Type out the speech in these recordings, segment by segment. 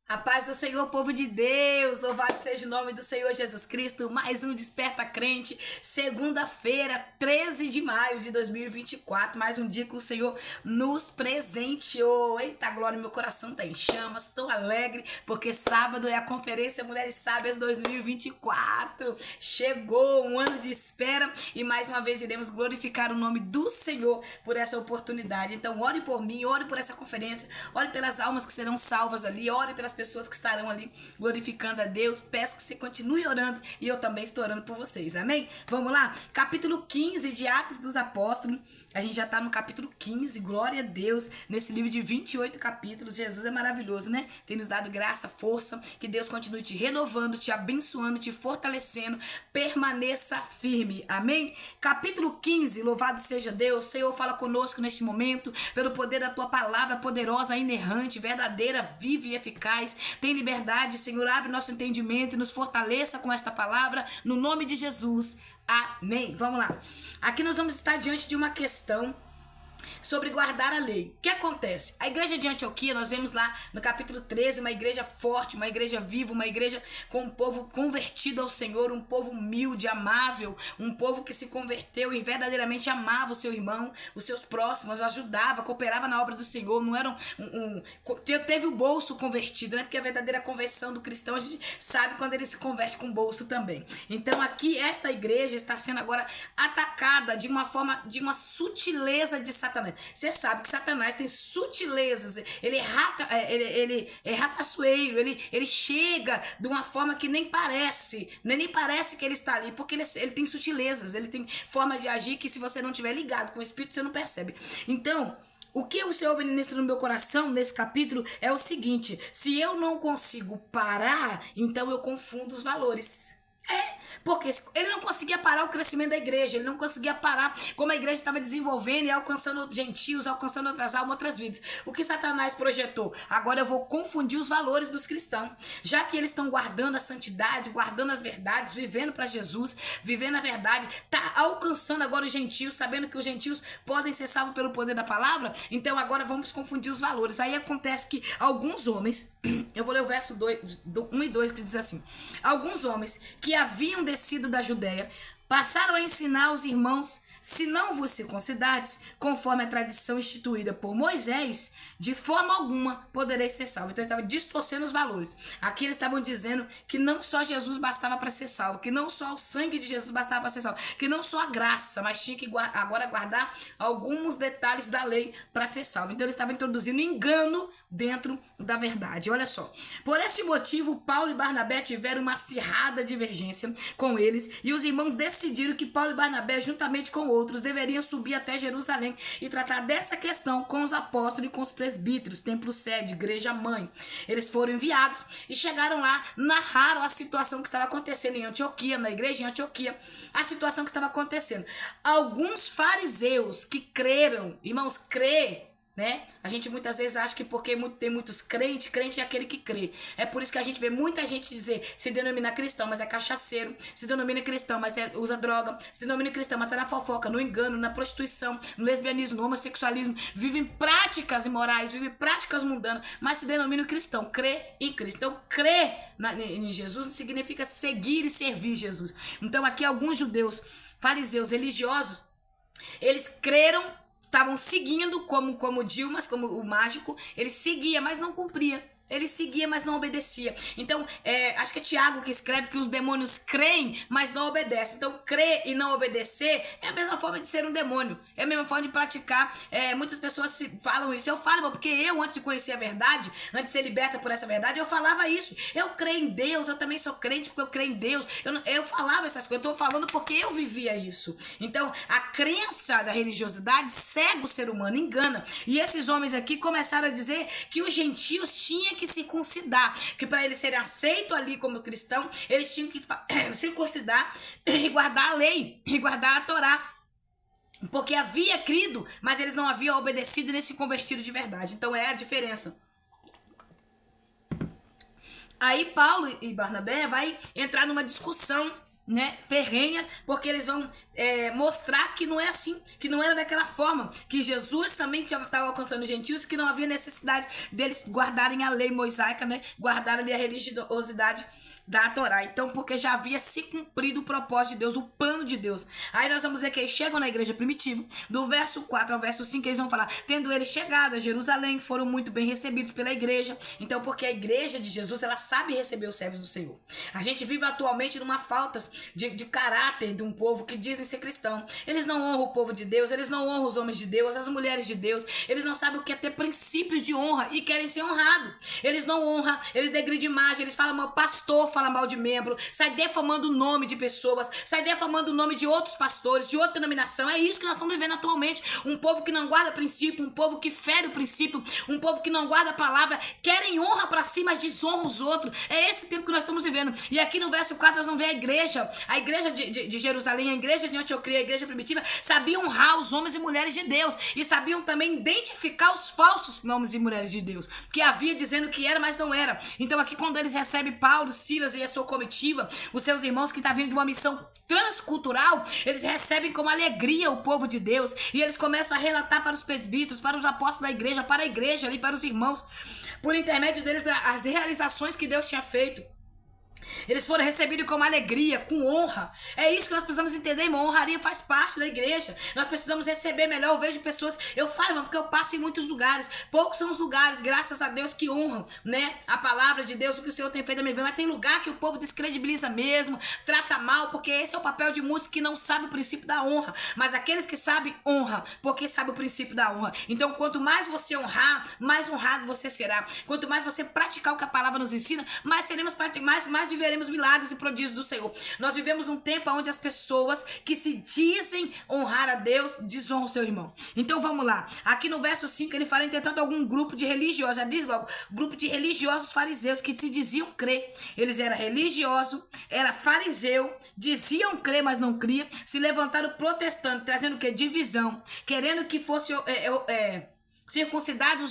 A paz do Senhor, povo de Deus, louvado seja o nome do Senhor Jesus Cristo, mais um Desperta Crente, segunda-feira, 13 de maio de 2024, mais um dia que o Senhor nos presenteou. Eita glória, meu coração tá em chamas, estou alegre, porque sábado é a Conferência Mulheres Sábias 2024, chegou um ano de espera e mais uma vez iremos glorificar o nome do Senhor por essa oportunidade. Então ore por mim, ore por essa conferência, ore pelas almas que serão salvas ali, ore pelas pessoas que estarão ali glorificando a Deus. Peço que você continue orando e eu também estou orando por vocês, amém? Vamos lá? Capítulo 15 de Atos dos Apóstolos. A gente já está no capítulo 15, glória a Deus, nesse livro de 28 capítulos. Jesus é maravilhoso, né? Tem nos dado graça, força, que Deus continue te renovando, te abençoando, te fortalecendo. Permaneça firme, amém? Capítulo 15, louvado seja Deus. Senhor, fala conosco neste momento, pelo poder da tua palavra poderosa, inerrante, verdadeira, viva e eficaz. Tem liberdade, Senhor, abre nosso entendimento e nos fortaleça com esta palavra, no nome de Jesus, amém. Vamos lá, aqui nós vamos estar diante de uma questão sobre guardar a lei. O que acontece? A igreja de Antioquia, nós vemos lá no capítulo 13, uma igreja forte, uma igreja viva, uma igreja com um povo convertido ao Senhor, um povo humilde, amável, um povo que se converteu e verdadeiramente amava o seu irmão, os seus próximos, ajudava, cooperava na obra do Senhor, não era teve o bolso convertido, né? Porque a verdadeira conversão do cristão, a gente sabe quando ele se converte com o bolso também. Então aqui, esta igreja está sendo agora atacada de uma forma, de uma sutileza de Satanás. Você sabe que Satanás tem sutilezas, ele é rataçoeiro, ele chega de uma forma que nem parece que ele está ali, porque ele tem sutilezas, ele tem forma de agir que se você não estiver ligado com o Espírito, você não percebe. Então, o que o Senhor ministra no meu coração nesse capítulo é o seguinte: se eu não consigo parar, então eu confundo os valores. Porque ele não conseguia parar o crescimento da igreja, ele não conseguia parar como a igreja estava desenvolvendo e alcançando gentios, alcançando outras almas, outras vidas. O que Satanás projetou? Agora eu vou confundir os valores dos cristãos, já que eles estão guardando a santidade, guardando as verdades, vivendo para Jesus, vivendo a verdade, tá alcançando agora os gentios, sabendo que os gentios podem ser salvos pelo poder da palavra. Então agora vamos confundir os valores. Aí acontece que alguns homens, eu vou ler o verso 1 e 2 que diz assim: alguns homens que haviam descido da Judéia passaram a ensinar aos irmãos: se não vos circuncidardes, conforme a tradição instituída por Moisés, de forma alguma podereis ser salvos. Então ele estava distorcendo os valores. Aqui eles estavam dizendo que não só Jesus bastava para ser salvo, que não só o sangue de Jesus bastava para ser salvo, que não só a graça, mas tinha que agora guardar alguns detalhes da lei para ser salvo. Então eles estavam introduzindo engano dentro da verdade. Olha só. Por esse motivo, Paulo e Barnabé tiveram uma acirrada divergência com eles, e os irmãos decidiram que Paulo e Barnabé, juntamente com outros, deveriam subir até Jerusalém e tratar dessa questão com os apóstolos e com os presbíteros, templo sede, igreja mãe. Eles foram enviados e chegaram lá, narraram a situação que estava acontecendo em Antioquia, na igreja em Antioquia, a situação que estava acontecendo. Alguns fariseus que creram, irmãos, né? A gente muitas vezes acha que porque tem muitos crentes, crente é aquele que crê. É por isso que a gente vê muita gente dizer, se denomina cristão, mas é cachaceiro, se denomina cristão, mas usa droga, se denomina cristão, mas tá na fofoca, no engano, na prostituição, no lesbianismo, no homossexualismo, vive em práticas imorais, vive em práticas mundanas, mas se denomina cristão, crê em Cristo. Então, crer em Jesus não significa seguir e servir Jesus. Então, aqui alguns judeus, fariseus, religiosos, eles creram, estavam seguindo como Dilmas, como o mágico, ele seguia, mas não cumpria. Ele seguia, mas não obedecia. Então, acho que é Tiago que escreve que os demônios creem, mas não obedecem. Então, crer e não obedecer é a mesma forma de ser um demônio. É a mesma forma de praticar. Muitas pessoas falam isso. Eu falo, porque eu, antes de conhecer a verdade, antes de ser liberta por essa verdade, eu falava isso. Eu creio em Deus, eu também sou crente porque eu creio em Deus. Eu falava essas coisas. Eu estou falando porque eu vivia isso. Então, a crença da religiosidade cega o ser humano, engana. E esses homens aqui começaram a dizer que os gentios tinham que circuncidar, que para eles serem aceitos ali como cristão, eles tinham que circuncidar e guardar a lei, e guardar a Torá, porque havia crido, mas eles não haviam obedecido nem se convertido de verdade. Então é a diferença. Aí Paulo e Barnabé vai entrar numa discussão, né, ferrenha, porque eles vão mostrar que não é assim, que não era daquela forma, que Jesus também já estava alcançando os gentios, que não havia necessidade deles guardarem a lei mosaica, né? Guardarem ali a religiosidade da Torá. Então, porque já havia se cumprido o propósito de Deus, o plano de Deus. Aí nós vamos ver que eles chegam na igreja primitiva, do verso 4 ao verso 5, eles vão falar, tendo eles chegado a Jerusalém, foram muito bem recebidos pela igreja. Então, porque a igreja de Jesus, ela sabe receber os servos do Senhor. A gente vive atualmente numa falta de caráter de um povo que dizem ser cristão. Eles não honram o povo de Deus, eles não honram os homens de Deus, as mulheres de Deus, eles não sabem o que é ter princípios de honra e querem ser honrados. Eles não honram, eles degridem imagem, eles falam mal, pastor fala mal de membro, sai defamando o nome de pessoas, sai defamando o nome de outros pastores, de outra denominação. É isso que nós estamos vivendo atualmente. Um povo que não guarda princípio, um povo que fere o princípio, um povo que não guarda a palavra, querem honra para si, mas desonram os outros. É esse tempo que nós estamos vivendo. E aqui no verso 4 nós vamos ver a igreja de Jerusalém, a igreja de Antioquia, a igreja primitiva, sabiam honrar os homens e mulheres de Deus, e sabiam também identificar os falsos homens e mulheres de Deus, que havia dizendo que era, mas não era. Então aqui quando eles recebem Paulo, Silas e a sua comitiva, os seus irmãos que estão vindo de uma missão transcultural, eles recebem com alegria o povo de Deus, e eles começam a relatar para os presbíteros, para os apóstolos da igreja, para a igreja ali, para os irmãos, por intermédio deles, as realizações que Deus tinha feito. Eles foram recebidos com alegria, com honra. É isso que nós precisamos entender, irmão. Honraria faz parte da igreja. Nós precisamos receber melhor. Eu vejo pessoas, eu falo, irmão, porque eu passo em muitos lugares. Poucos são os lugares, graças a Deus, que honram, né? A palavra de Deus, o que o Senhor tem feito na minha vida. Mas tem lugar que o povo descredibiliza mesmo, trata mal, porque esse é o papel de muitos que não sabem o princípio da honra. Mas aqueles que sabem, honra, porque sabem o princípio da honra. Então, quanto mais você honrar, mais honrado você será. Quanto mais você praticar o que a palavra nos ensina, mais seremos mais viveremos milagres e prodígios do Senhor. Nós vivemos num tempo onde as pessoas que se dizem honrar a Deus, desonram o seu irmão. Então vamos lá. Aqui no verso 5 ele fala, entretanto, algum grupo de religiosos, já diz logo, grupo de religiosos fariseus que se diziam crer. Eles eram religiosos, era fariseu, diziam crer, mas não cria, se levantaram protestando, trazendo o quê? Divisão, querendo que fosse circuncidados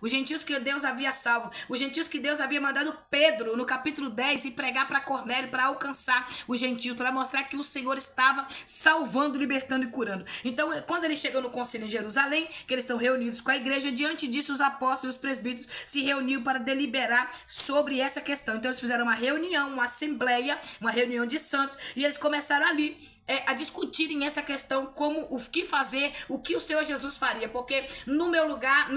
os gentios que Deus havia salvo, os gentios que Deus havia mandado Pedro no capítulo 10 e pregar para Cornélio para alcançar os gentios, para mostrar que o Senhor estava salvando, libertando e curando. Então, quando eles chegam no concílio em Jerusalém, que eles estão reunidos com a igreja, diante disso os apóstolos e os presbíteros se reuniram para deliberar sobre essa questão. Então, eles fizeram uma reunião, uma assembleia, uma reunião de santos, e eles começaram ali a discutirem essa questão, como o que fazer, o que o Senhor Jesus faria, porque no meu lugar,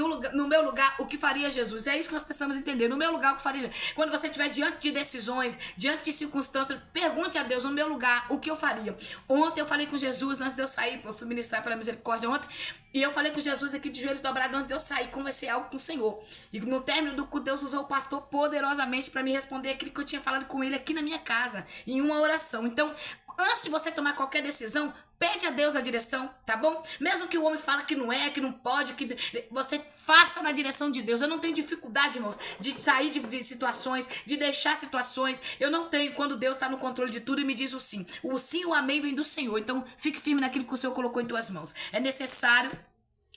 o que faria Jesus? É isso que nós precisamos entender. No meu lugar, o que faria Jesus? Quando você estiver diante de decisões, diante de circunstâncias, pergunte a Deus, no meu lugar, o que eu faria? Ontem eu falei com Jesus, antes de eu sair, eu fui ministrar pela misericórdia ontem, e eu falei com Jesus aqui de joelhos dobrados antes de eu sair, conversei algo com o Senhor. E no término do culto, Deus usou o pastor poderosamente para me responder aquilo que eu tinha falado com ele aqui na minha casa, em uma oração. Então, antes de você tomar qualquer decisão, pede a Deus a direção, tá bom? Mesmo que o homem fale que não é, que não pode, que você faça na direção de Deus. Eu não tenho dificuldade, irmãos, de sair de situações, de deixar situações. Eu não tenho quando Deus está no controle de tudo e me diz o sim. O sim e o amém vem do Senhor. Então, fique firme naquilo que o Senhor colocou em tuas mãos. É necessário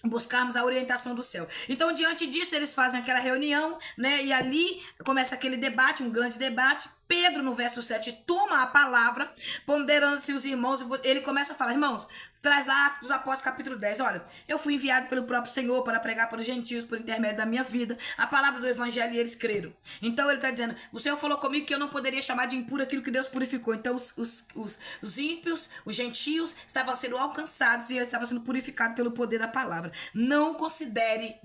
buscarmos a orientação do céu. Então, diante disso, eles fazem aquela reunião, né? E ali começa aquele debate, um grande debate. Pedro, no verso 7, toma a palavra, ponderando-se os irmãos, ele começa a falar, irmãos, traz lá Atos dos Apóstolos, capítulo 10, olha, eu fui enviado pelo próprio Senhor para pregar para os gentios, por intermédio da minha vida, a palavra do evangelho, e eles creram. Então ele está dizendo, o Senhor falou comigo que eu não poderia chamar de impuro aquilo que Deus purificou. Então os ímpios, os gentios, estavam sendo alcançados e eles estavam sendo purificados pelo poder da palavra. Não considere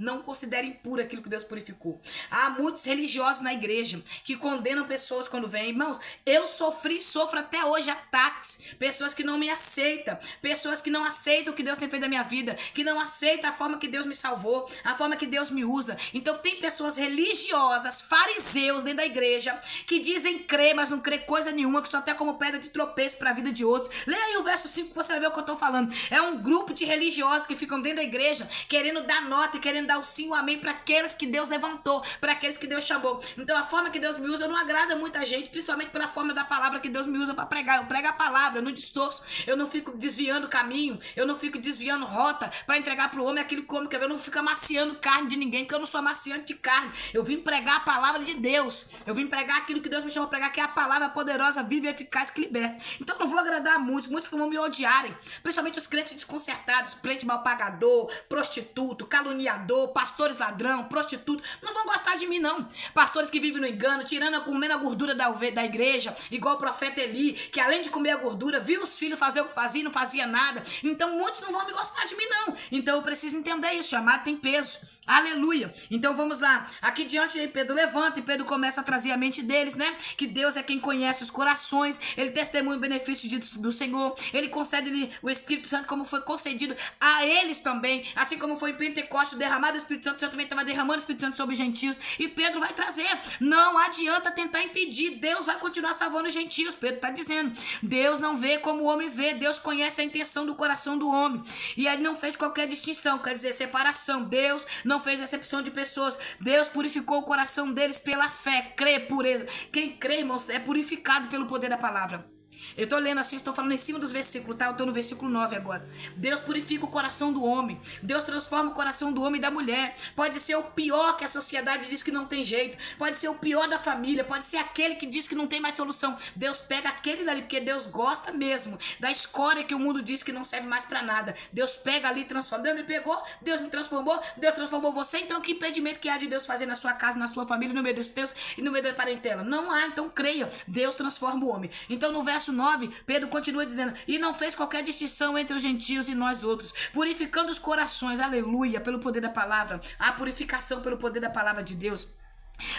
impuro aquilo que Deus purificou. Há muitos religiosos na igreja que condenam pessoas quando vem, irmãos, eu sofro até hoje ataques, pessoas que não me aceitam, pessoas que não aceitam o que Deus tem feito na minha vida, que não aceitam a forma que Deus me salvou, a forma que Deus me usa. Então tem pessoas religiosas, fariseus dentro da igreja, que dizem crer, mas não crê coisa nenhuma, que só até como pedra de tropeço para a vida de outros. Leia aí o verso 5 que você vai ver o que eu estou falando. É um grupo de religiosos que ficam dentro da igreja igreja, querendo dar nota e querendo dar o sim, o amém para aqueles que Deus levantou, para aqueles que Deus chamou. Então a forma que Deus me usa não agrada muita gente, principalmente pela forma da palavra que Deus me usa para pregar. Eu prego a palavra, eu não distorço, eu não fico desviando o caminho, eu não fico desviando rota para entregar pro homem aquilo que o homem quer ver, eu não fico amaciando carne de ninguém, porque eu não sou amaciante de carne. Eu vim pregar a palavra de Deus, eu vim pregar aquilo que Deus me chamou a pregar, que é a palavra poderosa, viva e eficaz que liberta. Então eu não vou agradar a muitos vão me odiarem, principalmente os crentes desconcertados, crente mal pagador, prostituto, caluniador, pastores ladrão, prostituto, não vão gostar de mim não. Pastores que vivem no engano, comendo a gordura da igreja, igual o profeta Eli, que além de comer a gordura, viu os filhos fazer o que fazia e não fazia nada. Então muitos não vão me gostar de mim não. Então eu preciso entender isso, chamado tem peso. Aleluia. Então vamos lá. Aqui diante Pedro levanta e Pedro começa a trazer a mente deles, né? Que Deus é quem conhece os corações. Ele testemunha o benefício do Senhor. Ele concede o Espírito Santo como foi concedido a eles também. Assim como foi em Pentecostes derramado o Espírito Santo, o Senhor também estava derramando o Espírito Santo sobre os gentios. E Pedro vai trazer. Não adianta tentar impedir. Deus vai continuar salvando os gentios. Pedro está dizendo. Deus não vê como o homem vê. Deus conhece a intenção do coração do homem. E ele não fez qualquer distinção. Quer dizer, separação. Deus não fez acepção de pessoas. Deus purificou o coração deles pela fé, crê, pureza. Quem crê, irmãos, é purificado pelo poder da palavra. Eu tô lendo assim, estou falando em cima dos versículos, tá? Eu tô no versículo 9 agora. Deus purifica o coração do homem. Deus transforma o coração do homem e da mulher. Pode ser o pior que a sociedade diz que não tem jeito. Pode ser o pior da família. Pode ser aquele que diz que não tem mais solução. Deus pega aquele dali, porque Deus gosta mesmo da escória que o mundo diz que não serve mais pra nada. Deus pega ali e transforma. Deus me pegou, Deus me transformou, Deus transformou você. Então que impedimento que há de Deus fazer na sua casa, na sua família, no meio dos teus e no meio da parentela? Não há, então creia. Deus transforma o homem. Então no verso 9, Pedro continua dizendo, e não fez qualquer distinção entre os gentios e nós outros, purificando os corações, aleluia, pelo poder da palavra, a purificação pelo poder da palavra de Deus.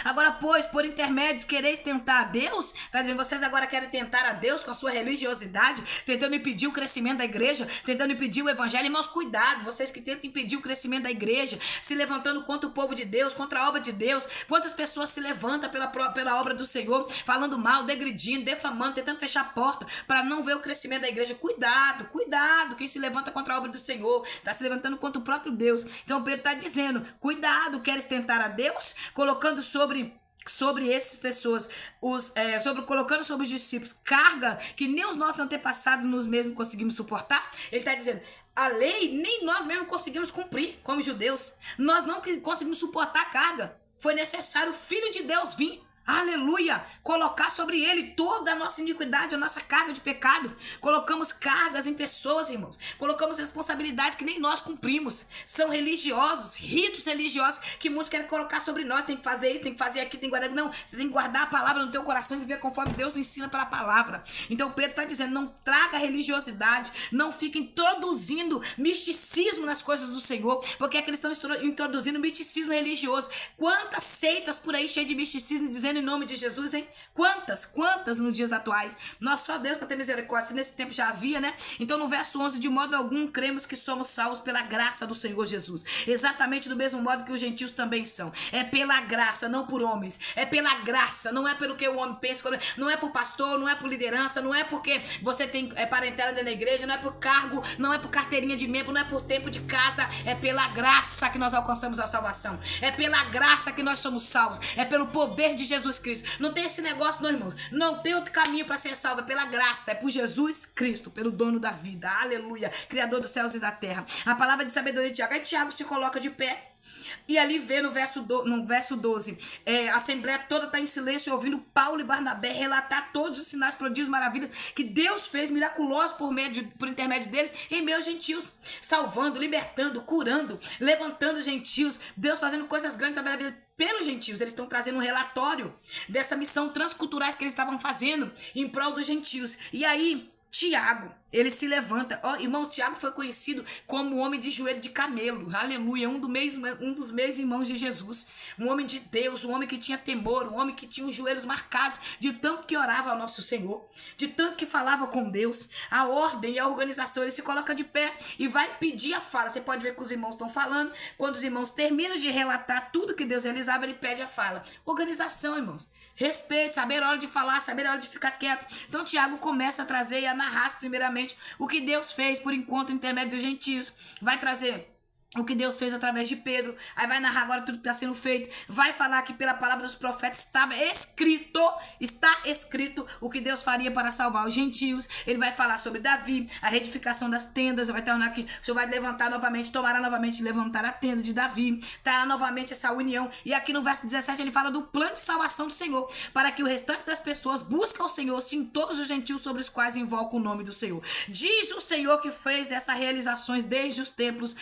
Agora, pois, por intermédios, quereis tentar a Deus? Está dizendo, vocês agora querem tentar a Deus com a sua religiosidade, tentando impedir o crescimento da igreja, tentando impedir o evangelho. Irmãos, cuidado, vocês que tentam impedir o crescimento da igreja, se levantando contra o povo de Deus, contra a obra de Deus. Quantas pessoas se levantam pela obra do Senhor, falando mal, degredindo, defamando, tentando fechar a porta para não ver o crescimento da igreja. Cuidado, cuidado, quem se levanta contra a obra do Senhor, está se levantando contra o próprio Deus. Então Pedro está dizendo, cuidado, queres tentar a Deus? Colocando sobre essas pessoas, colocando sobre os discípulos carga que nem os nossos antepassados nós mesmos conseguimos suportar. Ele está dizendo, a lei nem nós mesmos conseguimos cumprir como judeus. Nós não conseguimos suportar a carga. Foi necessário o Filho de Deus vir. Aleluia, colocar sobre ele toda a nossa iniquidade, a nossa carga de pecado. Colocamos cargas em pessoas, irmãos. Colocamos responsabilidades que nem nós cumprimos. São religiosos, ritos religiosos que muitos querem colocar sobre nós. Tem que fazer isso, tem que fazer aquilo, tem que guardar. Não, você tem que guardar a palavra no teu coração e viver conforme Deus ensina pela palavra. Então Pedro está dizendo, não traga religiosidade, não fique introduzindo misticismo nas coisas do Senhor, porque é que eles estão introduzindo misticismo religioso. Quantas seitas por aí cheias de misticismo dizendo em nome de Jesus, hein? Quantas nos dias atuais? Nós só Deus para ter misericórdia, se nesse tempo já havia, né? Então no verso 11, de modo algum cremos que somos salvos pela graça do Senhor Jesus, exatamente do mesmo modo que os gentios também são. É pela graça, não por homens, é pela graça, não é pelo que o homem pensa, não é por pastor, não é por liderança, não é porque você tem parentela dentro da igreja, não é por cargo, não é por carteirinha de membro, não é por tempo de casa, é pela graça que nós alcançamos a salvação, é pela graça que nós somos salvos, é pelo poder de Jesus Cristo. Não tem esse negócio, não, irmãos. Não tem outro caminho para ser salvo. É pela graça. É por Jesus Cristo, pelo dono da vida. Aleluia. Criador dos céus e da terra. A palavra de sabedoria de Tiago. Aí Tiago se coloca de pé. E ali vê no verso 12, a assembleia toda está em silêncio, ouvindo Paulo e Barnabé relatar todos os sinais, prodígios, maravilhas que Deus fez miraculosos por intermédio deles em meio aos gentios, salvando, libertando, curando, levantando gentios, Deus fazendo coisas grandes na vida pelos gentios. Eles estão trazendo um relatório dessa missão transculturais que eles estavam fazendo em prol dos gentios. E aí Tiago, ele se levanta. Irmãos, Tiago foi conhecido como o homem de joelho de camelo. Aleluia, um dos meus irmãos de Jesus. Um homem de Deus, um homem que tinha temor, um homem que tinha os joelhos marcados de tanto que orava ao nosso Senhor, de tanto que falava com Deus. A ordem e a organização, ele se coloca de pé e vai pedir a fala. Você pode ver que os irmãos estão falando. Quando os irmãos terminam de relatar tudo que Deus realizava, ele pede a fala. Organização, irmãos. Respeito, saber a hora de falar, saber a hora de ficar quieto. Então Tiago começa a trazer e a narrar primeiramente o que Deus fez por enquanto intermédio dos gentios. Vai trazer o que Deus fez através de Pedro. Aí vai narrar agora tudo que está sendo feito. Vai falar que pela palavra dos profetas está escrito o que Deus faria para salvar os gentios. Ele vai falar sobre Davi, a reedificação das tendas. Vai tornar aqui, o Senhor vai levantar novamente, tomará novamente levantar a tenda de Davi. Terá novamente essa união. E aqui no verso 17 ele fala do plano de salvação do Senhor, para que o restante das pessoas busquem o Senhor, sim, todos os gentios sobre os quais invocam o nome do Senhor. Diz o Senhor que fez essas realizações desde os tempos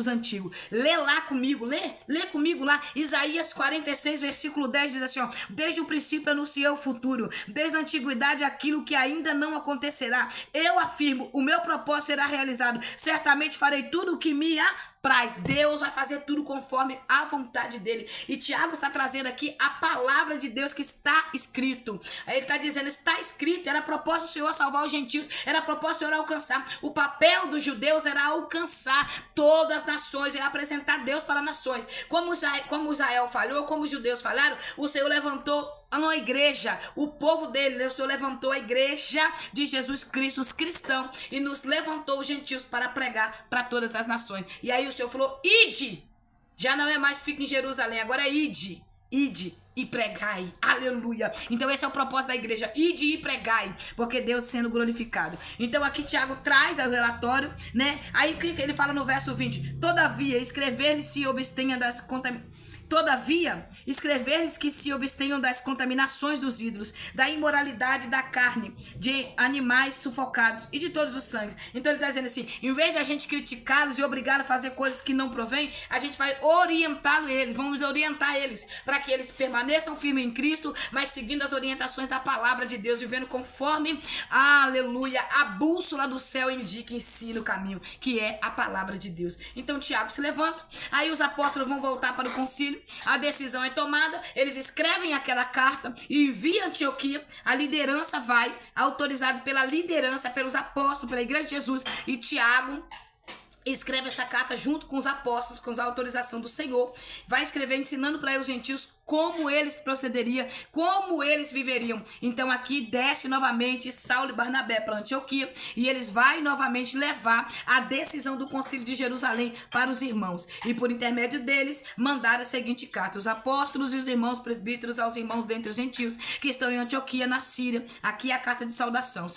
antigos. Lê lá comigo, lê comigo lá, Isaías 46, versículo 10 diz assim, ó: desde o princípio anunciei o futuro, desde a antiguidade aquilo que ainda não acontecerá. Eu afirmo, o meu propósito será realizado, certamente farei tudo o que me apraz. Deus vai fazer tudo conforme a vontade dele. E Tiago está trazendo aqui a palavra de Deus que está escrito. Aí ele está dizendo, está escrito, era propósito do Senhor salvar os gentios, era propósito do Senhor alcançar. O papel dos judeus era alcançar todas as nações e apresentar Deus para nações. Como Israel falhou, como os judeus falharam, o Senhor levantou uma igreja, o povo dele, o Senhor levantou a igreja de Jesus Cristo, os cristãos, e nos levantou os gentios para pregar para todas as nações. E aí o Senhor falou, ide, já não é mais fica em Jerusalém, agora é ide e pregai, aleluia. Então esse é o propósito da igreja, ide e pregai, porque Deus sendo glorificado. Então aqui Tiago traz o relatório, né? Aí o que ele fala no verso 20? Todavia, escrever-lhe se abstenha das contaminações. Todavia, escrever-lhes que se abstenham das contaminações dos ídolos, da imoralidade da carne, de animais sufocados e de todos os sangues. Então ele está dizendo assim, em vez de a gente criticá-los e obrigá-los a fazer coisas que não provém, a gente vai vamos orientar eles, para que eles permaneçam firmes em Cristo, mas seguindo as orientações da palavra de Deus, vivendo conforme, aleluia, a bússola do céu indica e ensina o caminho, que é a palavra de Deus. Então Tiago se levanta, aí os apóstolos vão voltar para o concílio, a decisão é tomada, eles escrevem aquela carta e enviam a Antioquia, a liderança vai, autorizado pela liderança, pelos apóstolos, pela igreja de Jesus, e Tiago escreve essa carta junto com os apóstolos, com a autorização do Senhor, vai escrever ensinando para os gentios como eles procederiam, como eles viveriam. Então aqui desce novamente Saulo e Barnabé para Antioquia e eles vão novamente levar a decisão do concílio de Jerusalém para os irmãos. E por intermédio deles mandaram a seguinte carta: os apóstolos e os irmãos presbíteros aos irmãos dentre os gentios que estão em Antioquia, na Síria. Aqui é a carta de saudação.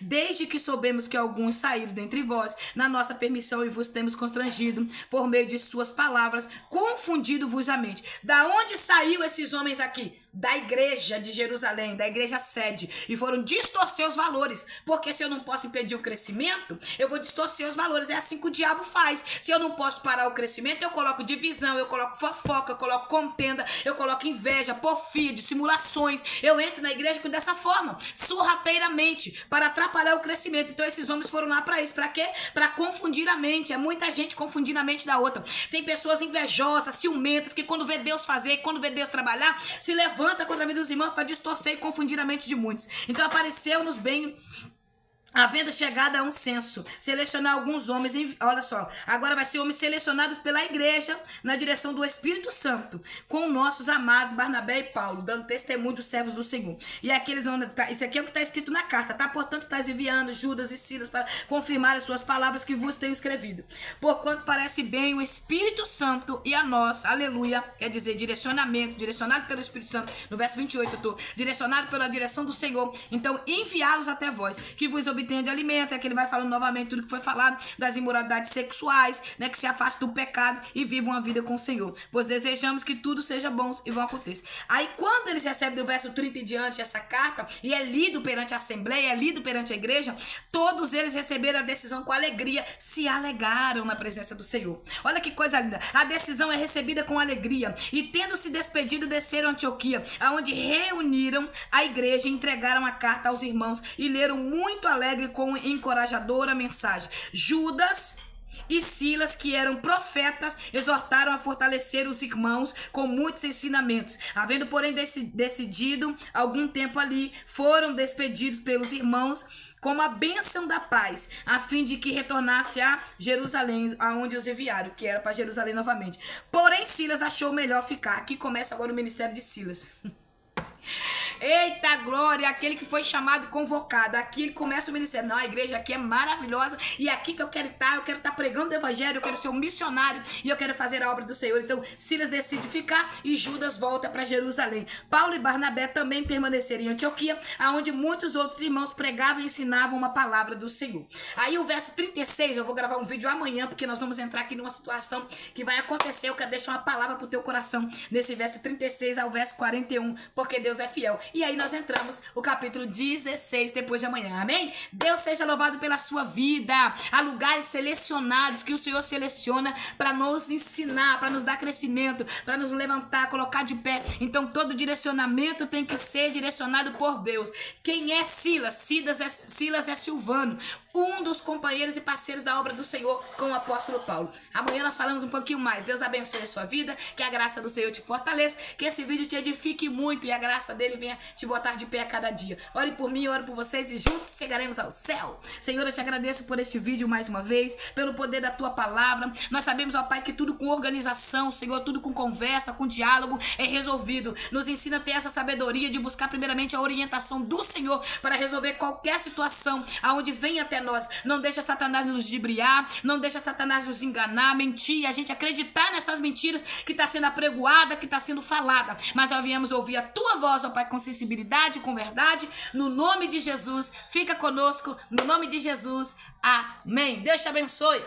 Desde que soubemos que alguns saíram dentre vós, na nossa permissão, e vos temos constrangido por meio de suas palavras, confundido-vos a mente. Da onde saiu esses homens aqui? Da igreja de Jerusalém, da igreja sede, e foram distorcer os valores, porque se eu não posso impedir o crescimento, eu vou distorcer os valores. É assim que o diabo faz. Se eu não posso parar o crescimento, eu coloco divisão, eu coloco fofoca, eu coloco contenda, eu coloco inveja, porfia, dissimulações. Eu entro na igreja dessa forma, sorrateiramente, para atrapalhar o crescimento. Então esses homens foram lá para isso, para quê? Para confundir a mente. É muita gente confundindo a mente da outra. Tem pessoas invejosas, ciumentas, que quando vê Deus fazer, quando vê Deus trabalhar, se levanta contra a vida dos irmãos para distorcer e confundir a mente de muitos. Então apareceu-nos bem, havendo chegado a um censo, selecionar alguns homens, olha só, agora vai ser homens selecionados pela igreja na direção do Espírito Santo, com nossos amados Barnabé e Paulo, dando testemunho dos servos do Senhor. E aqueles não, isso aqui é o que está escrito na carta, tá? Portanto, estás enviando Judas e Silas para confirmar as suas palavras que vos tenho escrevido. Porquanto parece bem o Espírito Santo e a nós, aleluia, quer dizer, direcionado pelo Espírito Santo, no verso 28 eu tô, direcionado pela direção do Senhor, então enviá-los até vós, que vos obtenha de alimento. É que ele vai falando novamente tudo que foi falado das imoralidades sexuais, né, que se afastam do pecado e vivam a vida com o Senhor, pois desejamos que tudo seja bom e vão acontecer. Aí quando eles recebem do verso 30 em diante essa carta e é lido perante a assembleia, é lido perante a igreja, todos eles receberam a decisão com alegria, se alegaram na presença do Senhor. Olha que coisa linda, a decisão é recebida com alegria, e tendo se despedido desceram a Antioquia, aonde reuniram a igreja, entregaram a carta aos irmãos e leram muito alegre com encorajadora mensagem. Judas e Silas, que eram profetas, exortaram a fortalecer os irmãos com muitos ensinamentos. Havendo, porém, decidido algum tempo ali, foram despedidos pelos irmãos com a bênção da paz, a fim de que retornasse a Jerusalém, aonde os enviaram, que era para Jerusalém novamente. Porém, Silas achou melhor ficar. Aqui começa agora o ministério de Silas. Eita glória, aquele que foi chamado e convocado. Aqui ele começa o ministério. Não, a igreja aqui é maravilhosa e é aqui que eu quero estar pregando o evangelho, eu quero ser um missionário e eu quero fazer a obra do Senhor. Então Silas decide ficar e Judas volta para Jerusalém. Paulo e Barnabé também permaneceram em Antioquia, onde muitos outros irmãos pregavam e ensinavam uma palavra do Senhor. Aí o verso 36, eu vou gravar um vídeo amanhã, porque nós vamos entrar aqui numa situação que vai acontecer. Eu quero deixar uma palavra pro teu coração nesse verso 36 ao verso 41, porque Deus é fiel. E aí nós entramos o capítulo 16 depois de amanhã, amém? Deus seja louvado pela sua vida. Há lugares selecionados que o Senhor seleciona para nos ensinar, para nos dar crescimento, para nos levantar, colocar de pé. Então todo direcionamento tem que ser direcionado por Deus. Quem é Silas? Silas é Silvano, um dos companheiros e parceiros da obra do Senhor com o apóstolo Paulo. Amanhã nós falamos um pouquinho mais. Deus abençoe a sua vida, que a graça do Senhor te fortaleça, que esse vídeo te edifique muito e a graça dele venha te botar de pé a cada dia. Ore por mim, ore por vocês e juntos chegaremos ao céu. Senhor, eu te agradeço por este vídeo mais uma vez, pelo poder da tua palavra. Nós sabemos, ó Pai, que tudo com organização, Senhor, tudo com conversa, com diálogo é resolvido. Nos ensina a ter essa sabedoria de buscar primeiramente a orientação do Senhor para resolver qualquer situação aonde vem até nós. Não deixa Satanás nos ludibriar, não deixa Satanás nos enganar, mentir, a gente acreditar nessas mentiras que está sendo apregoada, que está sendo falada. Mas nós viemos ouvir a tua voz, ó Pai, com sensibilidade, com verdade, no nome de Jesus. Fica conosco, no nome de Jesus. Amém. Deus te abençoe.